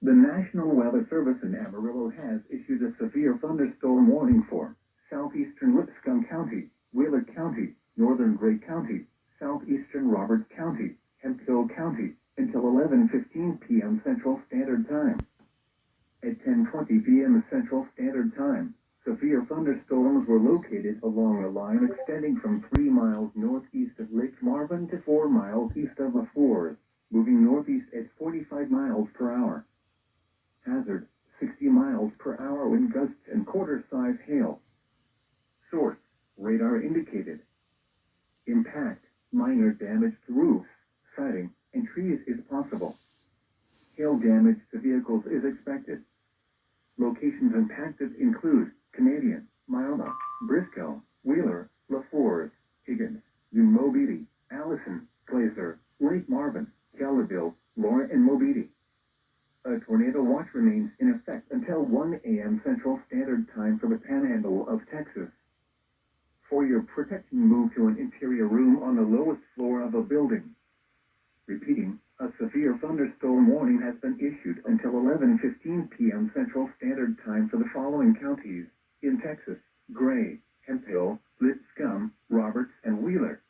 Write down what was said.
The National Weather Service in Amarillo has issued a severe thunderstorm warning for southeastern Lipscomb County, Wheeler County, northern Gray County, southeastern Roberts County, Hemphill County, until 11:15 p.m. Central Standard Time. At 10:20 p.m. Central Standard Time, severe thunderstorms were located along a line extending from 3 miles northeast of Lake Marvin to 4 miles east of La Forge, moving northeast at 45 miles per hour. Hazard, 60 miles per hour wind gusts and quarter-size hail. Source, radar indicated. Impact, minor damage to roofs, siding, and trees is possible. Hail damage to vehicles is expected. Locations impacted include Canadian, Milma, Briscoe, Wheeler, La Forge, Higgins, New Mobile, Allison, Glazer, Lake Marvin, Kellerville, Laura, and Mobile. A tornado watch remains in effect until 1 a.m. Central Standard Time for the Panhandle of Texas. For your protection, move to an interior room on the lowest floor of a building. Repeating, a severe thunderstorm warning has been issued until 11:15 p.m. Central Standard Time for the following counties in Texas: Gray, Hemphill, Lipscomb, Roberts, and Wheeler.